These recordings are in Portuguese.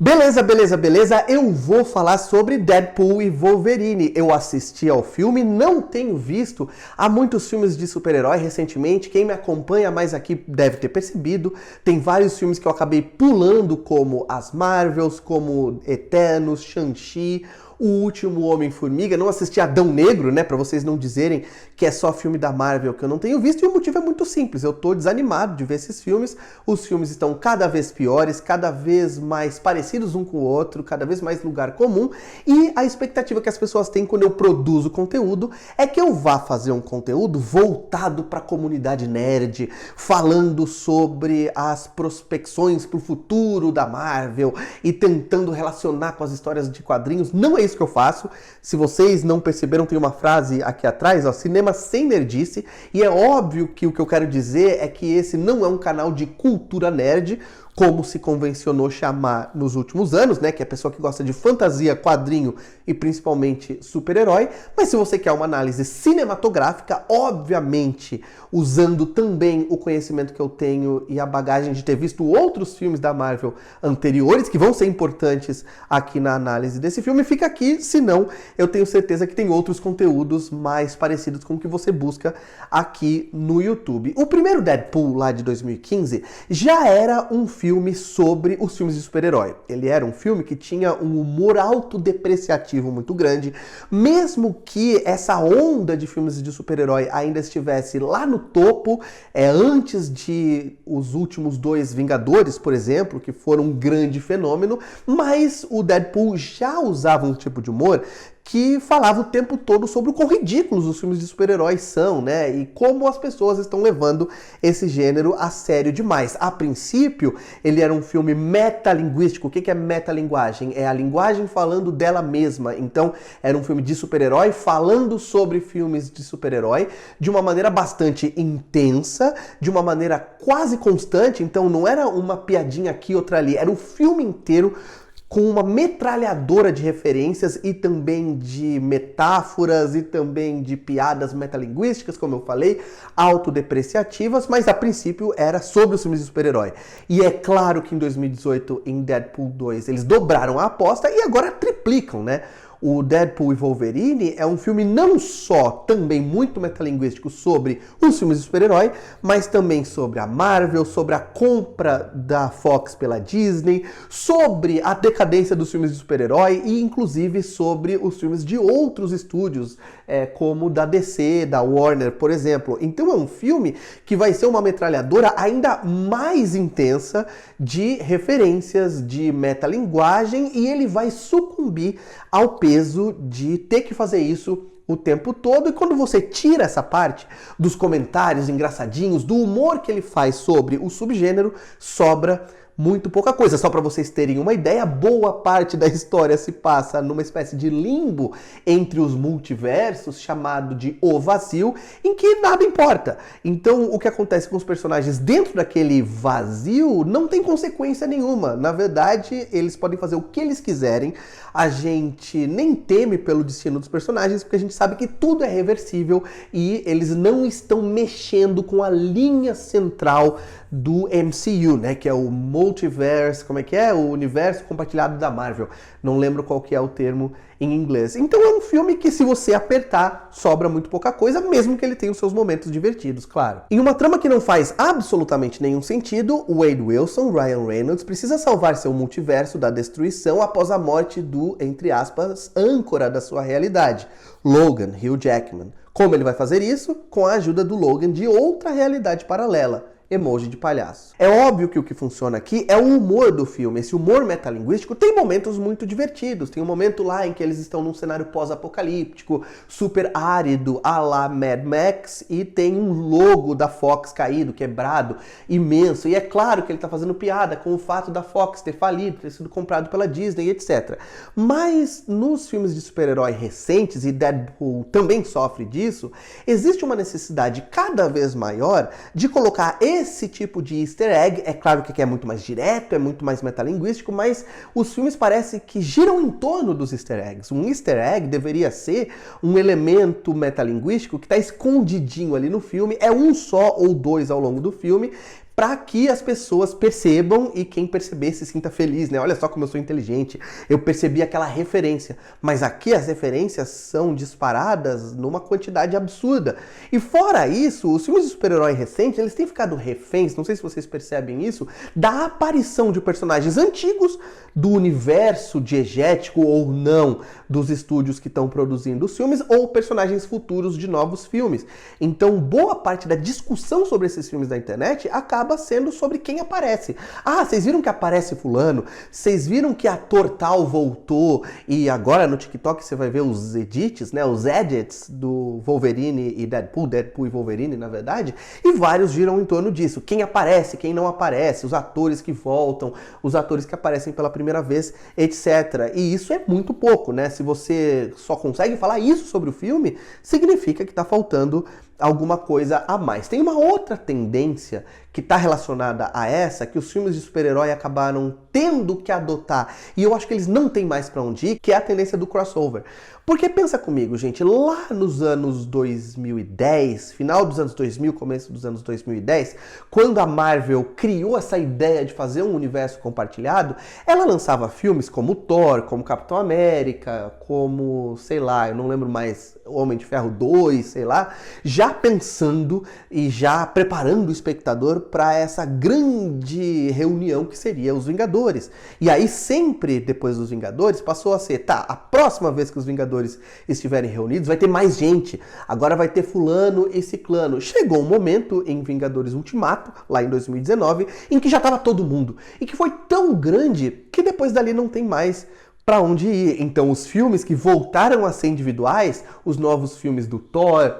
Beleza, beleza, beleza. Eu vou falar sobre Deadpool e Wolverine. Eu assisti ao filme, não tenho visto. Há muitos filmes de super-herói recentemente. Quem me acompanha mais aqui deve ter percebido. Tem vários filmes que eu acabei pulando, como as Marvels, como Eternos, Shang-Chi, O Último Homem-Formiga. Não assisti Adão Negro, né? Pra vocês não dizerem que é só filme da Marvel que eu não tenho visto. E o motivo é muito simples. Eu tô desanimado de ver esses filmes. Os filmes estão cada vez piores, cada vez mais parecidos um com o outro, cada vez mais lugar comum. E a expectativa que as pessoas têm quando eu produzo conteúdo é que eu vá fazer um conteúdo voltado pra comunidade nerd, falando sobre as prospecções pro futuro da Marvel e tentando relacionar com as histórias de quadrinhos. Não é isso que eu faço. Se vocês não perceberam, tem uma frase aqui atrás, ó, cinema sem nerdice, e é óbvio que o que eu quero dizer é que esse não é um canal de cultura nerd, como se convencionou chamar nos últimos anos, né, que é a pessoa que gosta de fantasia, quadrinho e principalmente super-herói. Mas se você quer uma análise cinematográfica, obviamente usando também o conhecimento que eu tenho e a bagagem de ter visto outros filmes da Marvel anteriores, que vão ser importantes aqui na análise desse filme, fica aqui, senão eu tenho certeza que tem outros conteúdos mais parecidos com o que você busca aqui no YouTube. O primeiro Deadpool, lá de 2015, já era um filme sobre os filmes de super-herói. Ele era um filme que tinha um humor autodepreciativo muito grande, mesmo que essa onda de filmes de super-herói ainda estivesse lá no topo, antes de os últimos dois Vingadores, por exemplo, que foram um grande fenômeno, mas o Deadpool já usava um tipo de humor que falava o tempo todo sobre o quão ridículos os filmes de super-heróis são, né? E como as pessoas estão levando esse gênero a sério demais. A princípio, ele era um filme metalinguístico. O que é metalinguagem? É a linguagem falando dela mesma. Então, era um filme de super-herói falando sobre filmes de super-herói de uma maneira bastante intensa, de uma maneira quase constante. Então, não era uma piadinha aqui, outra ali. Era o filme inteiro com uma metralhadora de referências e também de metáforas e também de piadas metalinguísticas, como eu falei, autodepreciativas, mas a princípio era sobre os filmes de super-herói. E é claro que em 2018, em Deadpool 2, eles dobraram a aposta e agora triplicam, né? O Deadpool e Wolverine é um filme não só também muito metalinguístico sobre os filmes de super-herói, mas também sobre a Marvel, sobre a compra da Fox pela Disney, sobre a decadência dos filmes de super-herói e inclusive sobre os filmes de outros estúdios, como da DC, da Warner, por exemplo. Então é um filme que vai ser uma metralhadora ainda mais intensa de referências, de metalinguagem, e ele vai sucumbir ao peso de ter que fazer isso o tempo todo. E quando você tira essa parte dos comentários engraçadinhos, do humor que ele faz sobre o subgênero, sobra muito pouca coisa. Só para vocês terem uma ideia, boa parte da história se passa numa espécie de limbo entre os multiversos, chamado de O Vazio, em que nada importa. Então, o que acontece com os personagens dentro daquele vazio não tem consequência nenhuma. Na verdade, eles podem fazer o que eles quiserem. A gente nem teme pelo destino dos personagens, porque a gente sabe que tudo é reversível e eles não estão mexendo com a linha central do MCU, né, que é o Multiverse, como é que é? O universo compartilhado da Marvel. Não lembro qual que é o termo em inglês. Então é um filme que, se você apertar, sobra muito pouca coisa, mesmo que ele tenha os seus momentos divertidos, claro. Em uma trama que não faz absolutamente nenhum sentido, o Wade Wilson, Ryan Reynolds, precisa salvar seu multiverso da destruição após a morte do, entre aspas, âncora da sua realidade, Logan, Hugh Jackman. Como ele vai fazer isso? Com a ajuda do Logan de outra realidade paralela, emoji de palhaço. É óbvio que o que funciona aqui é o humor do filme. Esse humor metalinguístico tem momentos muito divertidos. Tem um momento lá em que eles estão num cenário pós-apocalíptico, super árido, à la Mad Max, e tem um logo da Fox caído, quebrado, imenso. E é claro que ele está fazendo piada com o fato da Fox ter falido, ter sido comprado pela Disney, etc. Mas nos filmes de super-herói recentes, e Deadpool também sofre disso, existe uma necessidade cada vez maior de colocar esse tipo de easter egg. É claro que aqui é muito mais direto, é muito mais metalinguístico, mas os filmes parecem que giram em torno dos easter eggs. Um easter egg deveria ser um elemento metalinguístico que está escondidinho ali no filme, é um só ou dois ao longo do filme, para que as pessoas percebam e quem perceber se sinta feliz, né? Olha só como eu sou inteligente, eu percebi aquela referência. Mas aqui as referências são disparadas numa quantidade absurda. E fora isso, os filmes de super-herói recentes, eles têm ficado reféns, não sei se vocês percebem isso, da aparição de personagens antigos do universo diegético ou não dos estúdios que estão produzindo os filmes ou personagens futuros de novos filmes. Então, boa parte da discussão sobre esses filmes da internet acaba sendo sobre quem aparece. Ah, vocês viram que aparece fulano? Vocês viram que ator tal voltou? E agora no TikTok você vai ver os edits, né? Os edits do Wolverine e Deadpool e Wolverine, na verdade, e vários giram em torno disso. Quem aparece, quem não aparece, os atores que voltam, os atores que aparecem pela primeira vez, etc. E isso é muito pouco, né? Se você só consegue falar isso sobre o filme, significa que está faltando alguma coisa a mais. Tem uma outra tendência que está relacionada a essa, que os filmes de super-herói acabaram tendo que adotar, e eu acho que eles não têm mais para onde ir, que é a tendência do crossover. Porque pensa comigo, gente, lá nos anos 2010, final dos anos 2000, começo dos anos 2010, quando a Marvel criou essa ideia de fazer um universo compartilhado, ela lançava filmes como Thor, como Capitão América, como, sei lá, eu não lembro mais, Homem de Ferro 2, sei lá, já pensando e já preparando o espectador para essa grande reunião que seria os Vingadores. E aí sempre depois dos Vingadores passou a ser, tá, a próxima vez que os Vingadores estiverem reunidos vai ter mais gente, agora vai ter fulano e ciclano. Chegou um momento em Vingadores Ultimato, lá em 2019, em que já estava todo mundo, e que foi tão grande que depois dali não tem mais para onde ir. Então os filmes que voltaram a ser individuais, os novos filmes do Thor,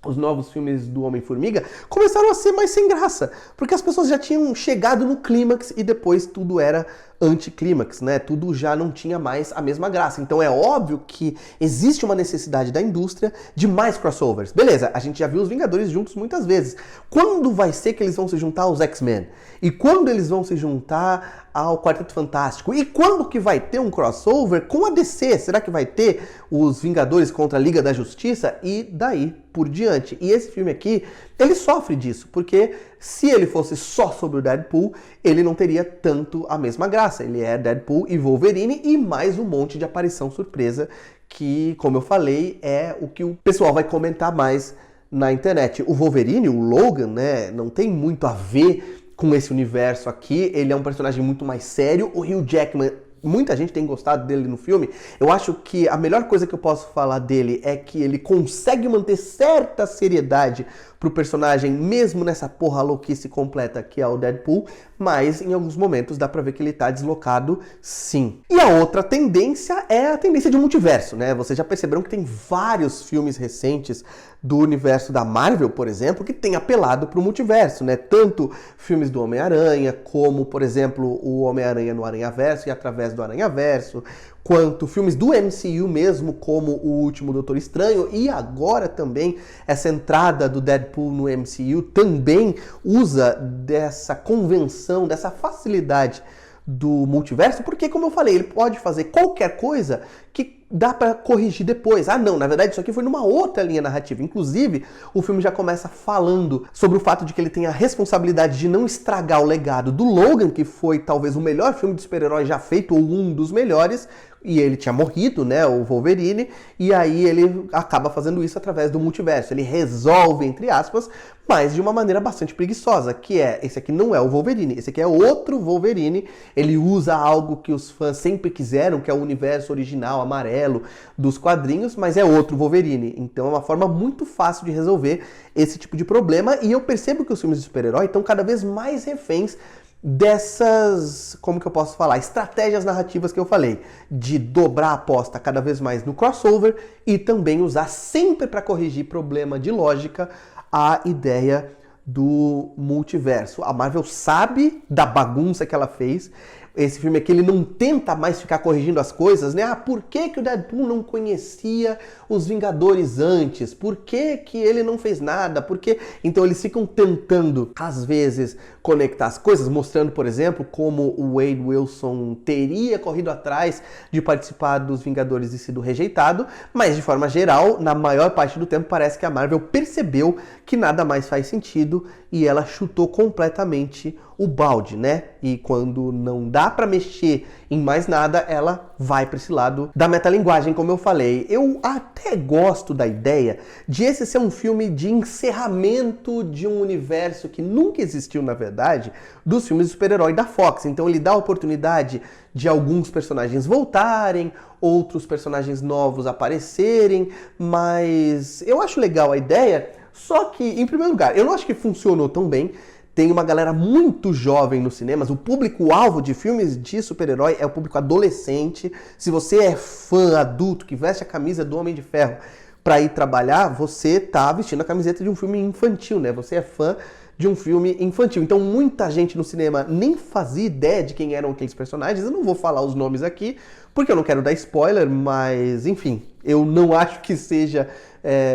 os novos filmes do Homem-Formiga, começaram a ser mais sem graça, porque as pessoas já tinham chegado no clímax e depois tudo era anticlímax, né? Tudo já não tinha mais a mesma graça. Então é óbvio que existe uma necessidade da indústria de mais crossovers. Beleza, a gente já viu os Vingadores juntos muitas vezes. Quando vai ser que eles vão se juntar aos X-Men? E quando eles vão se juntar ao Quarteto Fantástico? E quando que vai ter um crossover com a DC? Será que vai ter os Vingadores contra a Liga da Justiça? E daí por diante. E esse filme aqui, ele sofre disso, porque se ele fosse só sobre o Deadpool, ele não teria tanto a mesma graça. Ele é Deadpool e Wolverine e mais um monte de aparição surpresa que, como eu falei, é o que o pessoal vai comentar mais na internet. O Wolverine, o Logan, né, não tem muito a ver com esse universo aqui. Ele é um personagem muito mais sério. O Hugh Jackman, muita gente tem gostado dele no filme. Eu acho que a melhor coisa que eu posso falar dele é que ele consegue manter certa seriedade pro personagem, mesmo nessa porra louquice completa que é o Deadpool, mas em alguns momentos dá pra ver que ele tá deslocado, sim. E a outra tendência é a tendência de multiverso, né? Vocês já perceberam que tem vários filmes recentes do universo da Marvel, por exemplo, que tem apelado pro multiverso, né? Tanto filmes do Homem-Aranha, como, por exemplo, o Homem-Aranha no Aranhaverso e através do Aranhaverso, quanto filmes do MCU mesmo, como o último Doutor Estranho, e agora também essa entrada do Deadpool no MCU também usa dessa convenção, dessa facilidade do multiverso, porque, como eu falei, ele pode fazer qualquer coisa que dá pra corrigir depois. Ah, não, na verdade isso aqui foi numa outra linha narrativa. Inclusive, o filme já começa falando sobre o fato de que ele tem a responsabilidade de não estragar o legado do Logan, que foi talvez o melhor filme de super-herói já feito, ou um dos melhores, e ele tinha morrido, né, o Wolverine, e aí ele acaba fazendo isso através do multiverso. Ele resolve, entre aspas, mas de uma maneira bastante preguiçosa, que é, esse aqui não é o Wolverine, esse aqui é outro Wolverine. Ele usa algo que os fãs sempre quiseram, que é o universo original, amarelo, dos quadrinhos, mas é outro Wolverine. Então é uma forma muito fácil de resolver esse tipo de problema, e eu percebo que os filmes de super-herói estão cada vez mais reféns dessas, como que eu posso falar, estratégias narrativas que eu falei, de dobrar a aposta cada vez mais no crossover e também usar sempre para corrigir problema de lógica a ideia do multiverso. A Marvel sabe da bagunça que ela fez. Esse filme aqui, ele não tenta mais ficar corrigindo as coisas, né? Ah, por que que o Deadpool não conhecia os Vingadores antes? Por que que ele não fez nada? Por que? Então eles ficam tentando, às vezes, conectar as coisas, mostrando, por exemplo, como o Wade Wilson teria corrido atrás de participar dos Vingadores e sido rejeitado, mas de forma geral, na maior parte do tempo, parece que a Marvel percebeu que nada mais faz sentido e ela chutou completamente o balde, né? E quando não dá pra mexer em mais nada, ela vai pra esse lado da metalinguagem, como eu falei. Eu até gosto da ideia de esse ser um filme de encerramento de um universo que nunca existiu, na verdade, dos filmes de super-herói da Fox. Então ele dá a oportunidade de alguns personagens voltarem, outros personagens novos aparecerem, mas eu acho legal a ideia, só que, em primeiro lugar, eu não acho que funcionou tão bem. Tem uma galera muito jovem nos cinemas, o público-alvo de filmes de super-herói é o público adolescente. Se você é fã adulto que veste a camisa do Homem de Ferro para ir trabalhar, você tá vestindo a camiseta de um filme infantil, né? Você é fã de um filme infantil. Então muita gente no cinema nem fazia ideia de quem eram aqueles personagens. Eu não vou falar os nomes aqui, porque eu não quero dar spoiler, mas enfim, eu não acho que seja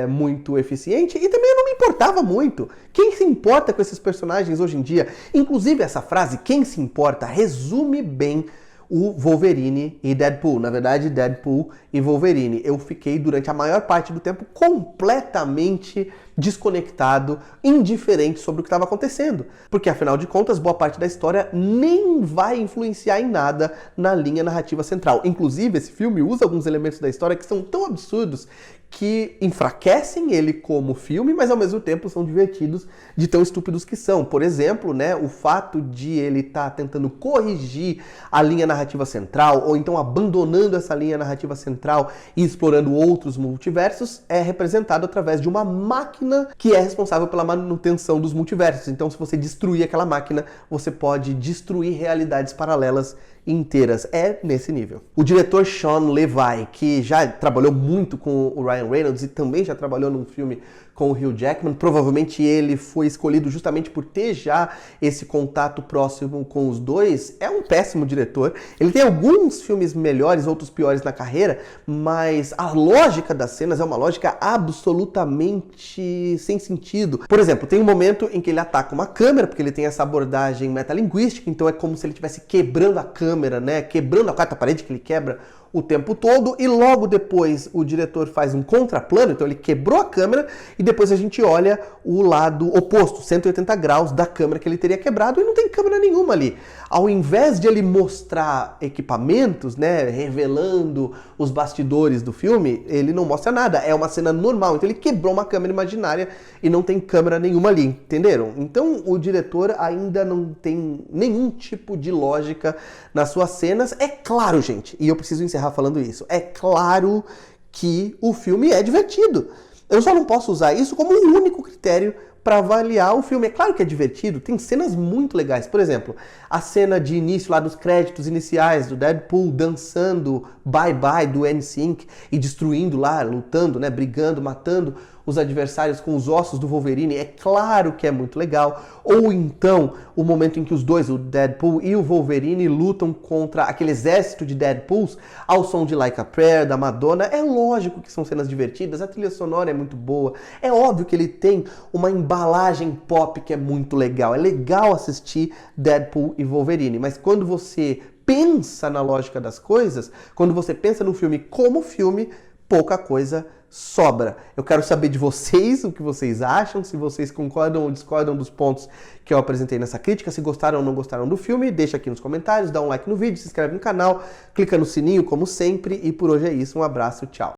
muito eficiente e também eu não me importava muito. Quem se importa com esses personagens hoje em dia? Inclusive essa frase, quem se importa, resume bem o Wolverine e Deadpool. Na verdade, Deadpool e Wolverine. Eu fiquei durante a maior parte do tempo completamente desconectado, indiferente sobre o que estava acontecendo. Porque, afinal de contas, boa parte da história nem vai influenciar em nada na linha narrativa central. Inclusive, esse filme usa alguns elementos da história que são tão absurdos que enfraquecem ele como filme, mas ao mesmo tempo são divertidos de tão estúpidos que são. Por exemplo, né, o fato de ele estar tentando corrigir a linha narrativa central, ou então abandonando essa linha narrativa central e explorando outros multiversos, é representado através de uma máquina que é responsável pela manutenção dos multiversos. Então, se você destruir aquela máquina, você pode destruir realidades paralelas inteiras. É nesse nível. O diretor Shawn Levy, que já trabalhou muito com o Ryan Reynolds e também já trabalhou num filme com o Hugh Jackman, provavelmente ele foi escolhido justamente por ter já esse contato próximo com os dois. É um péssimo diretor. Ele tem alguns filmes melhores, outros piores na carreira, mas a lógica das cenas é uma lógica absolutamente sem sentido. Por exemplo, tem um momento em que ele ataca uma câmera, porque ele tem essa abordagem metalinguística, então é como se ele estivesse quebrando a câmera, né? Quebrando a quarta parede que ele quebra o tempo todo, e logo depois o diretor faz um contraplano, então ele quebrou a câmera e depois a gente olha o lado oposto, 180 graus da câmera que ele teria quebrado, e não tem câmera nenhuma ali. Ao invés de ele mostrar equipamentos, né, revelando os bastidores do filme, ele não mostra nada, é uma cena normal, então ele quebrou uma câmera imaginária e não tem câmera nenhuma ali, entenderam? Então o diretor ainda não tem nenhum tipo de lógica nas suas cenas. É claro, gente, e eu preciso encerrar falando isso, é claro que o filme é divertido. Eu só não posso usar isso como um único critério para avaliar o filme. É claro que é divertido, tem cenas muito legais. Por exemplo, a cena de início lá dos créditos iniciais do Deadpool dançando Bye Bye do NSYNC e destruindo lá, lutando, né, brigando, matando os adversários com os ossos do Wolverine. É claro que é muito legal. Ou então, o momento em que os dois, o Deadpool e o Wolverine, lutam contra aquele exército de Deadpools ao som de Like a Prayer, da Madonna. É lógico que são cenas divertidas, a trilha sonora é muito boa. É óbvio que ele tem uma embalagem pop que é muito legal. É legal assistir Deadpool e Wolverine, mas quando você pensa na lógica das coisas, quando você pensa no filme como filme, pouca coisa sobra. Eu quero saber de vocês o que vocês acham, se vocês concordam ou discordam dos pontos que eu apresentei nessa crítica, se gostaram ou não gostaram do filme, deixa aqui nos comentários, dá um like no vídeo, se inscreve no canal, clica no sininho como sempre, e por hoje é isso, um abraço, tchau!